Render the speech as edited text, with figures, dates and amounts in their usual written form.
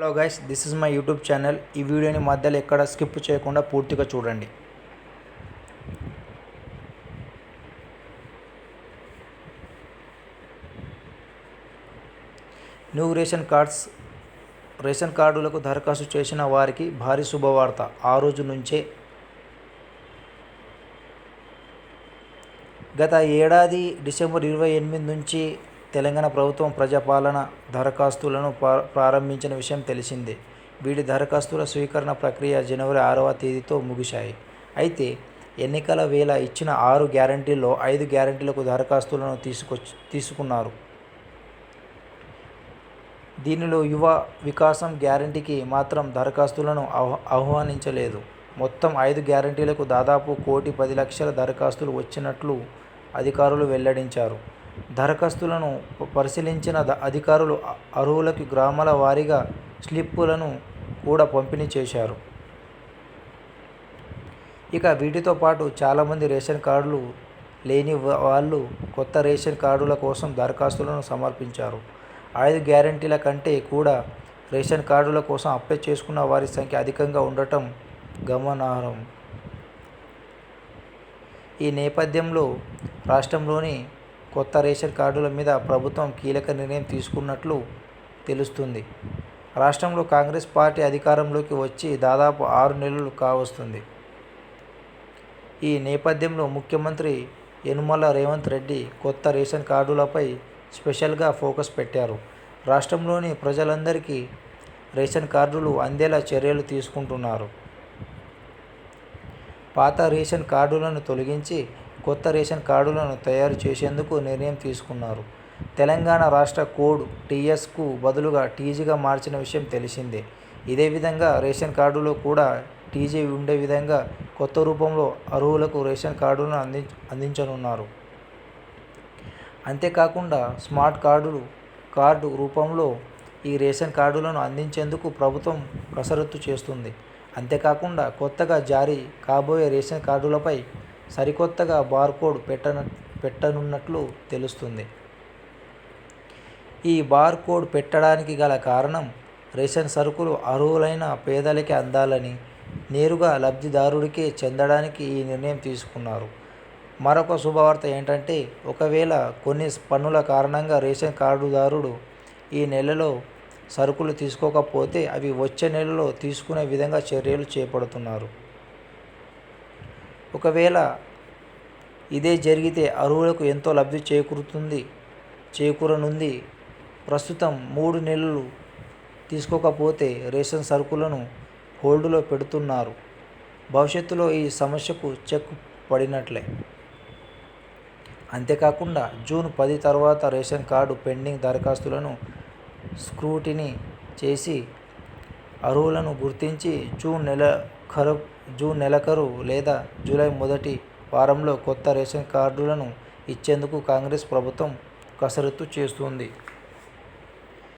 Hello guys, this is my YouTube channel. ఈ వీడియోని మధ్యలో ఎక్కడ స్కిప్ చేయకుండా పూర్తిగా చూడండి. న్యూ రేషన్ కార్డులకు దరఖాస్తు చేసిన వారికి భారీ శుభవార్త. ఆ రోజు నుంచే గత ఏడాది డిసెంబర్ 28 నుంచి తెలంగాణ ప్రభుత్వం ప్రజాపాలన దరఖాస్తులను ప్రారంభించిన విషయం తెలిసిందే. వీటి దరఖాస్తుల స్వీకరణ ప్రక్రియ జనవరి 6వ తేదీతో ముగిశాయి. అయితే ఎన్నికల వేళ ఇచ్చిన 6 గ్యారంటీల్లో 5 గ్యారంటీలకు దరఖాస్తులను తీసుకున్నారు. దీనిలో యువ వికాసం గ్యారంటీకి మాత్రం దరఖాస్తులను ఆహ్వానించలేదు. మొత్తం 5 గ్యారంటీలకు దాదాపు 1,10,00,000 దరఖాస్తులు వచ్చినట్లు అధికారులు వెల్లడించారు. దరఖాస్తులను పరిశీలించిన అధికారులు అర్హులకు గ్రామాల వారీగా స్లిప్పులను కూడా పంపిణీ చేశారు. ఇక వీటితో పాటు చాలామంది రేషన్ కార్డులు లేని వాళ్ళు కొత్త రేషన్ కార్డుల కోసం దరఖాస్తులను సమర్పించారు. 5 గ్యారంటీల కంటే కూడా రేషన్ కార్డుల కోసం అప్లై చేసుకున్న వారి సంఖ్య అధికంగా ఉండటం గమనార్హం. ఈ నేపథ్యంలో రాష్ట్రంలోని కొత్త రేషన్ కార్డుల మీద ప్రభుత్వం కీలక నిర్ణయం తీసుకున్నట్లు తెలుస్తుంది. రాష్ట్రంలో కాంగ్రెస్ పార్టీ అధికారంలోకి వచ్చి దాదాపు 6 నెలలు కావస్తుంది. ఈ నేపథ్యంలో ముఖ్యమంత్రి యనుమల రేవంత్ రెడ్డి కొత్త రేషన్ కార్డులపై స్పెషల్గా ఫోకస్ పెట్టారు. రాష్ట్రంలోని ప్రజలందరికీ రేషన్ కార్డులు అందేలా చర్యలు తీసుకుంటున్నారు. పాత రేషన్ కార్డులను తొలగించి కొత్త రేషన్ కార్డులను తయారు చేసేందుకు నిర్ణయం తీసుకున్నారు. తెలంగాణ రాష్ట్ర కోడ్ టీఎస్కు బదులుగా టీజీగా మార్చిన విషయం తెలిసిందే. ఇదే విధంగా రేషన్ కార్డులో కూడా టీజీ ఉండే విధంగా కొత్త రూపంలో అర్హులకు రేషన్ కార్డులను అందించనున్నారు. అంతేకాకుండా స్మార్ట్ కార్డు రూపంలో ఈ రేషన్ కార్డులను అందించేందుకు ప్రభుత్వం కసరత్తు చేస్తుంది. అంతేకాకుండా కొత్తగా జారీ కాబోయే రేషన్ కార్డులపై సరికొత్తగా బార్కోడ్ పెట్టనున్నట్లు తెలుస్తుంది. ఈ బార్కోడ్ పెట్టడానికి గల కారణం రేషన్ సరుకులు అర్హులైన పేదలకే అందాలని, నేరుగా లబ్ధిదారుడికే చెందడానికి ఈ నిర్ణయం తీసుకున్నారు. మరొక శుభవార్త ఏంటంటే, ఒకవేళ కొన్ని పన్నుల కారణంగా రేషన్ కార్డుదారుడు ఈ నెలలో సరుకులు తీసుకోకపోతే అవి వచ్చే నెలలో తీసుకునే విధంగా చర్యలు చేపడుతున్నారు. ఒకవేళ ఇదే జరిగితే అర్హులకు ఎంతో లబ్ధి చేకూరనుంది. ప్రస్తుతం 3 నెలలు తీసుకోకపోతే రేషన్ సరుకులను హోల్డ్లో పెడుతున్నారు. భవిష్యత్తులో ఈ సమస్యకు చెక్ పడినట్లే. అంతేకాకుండా జూన్ 10 తర్వాత రేషన్ కార్డు పెండింగ్ దరఖాస్తులను స్క్రూటినీ చేసి అర్హులను గుర్తించి జూన్ నెలాఖరు లేదా జూలై మొదటి వారంలో కొత్త రేషన్ కార్డులను ఇచ్చేందుకు కాంగ్రెస్ ప్రభుత్వం కసరత్తు చేస్తుంది.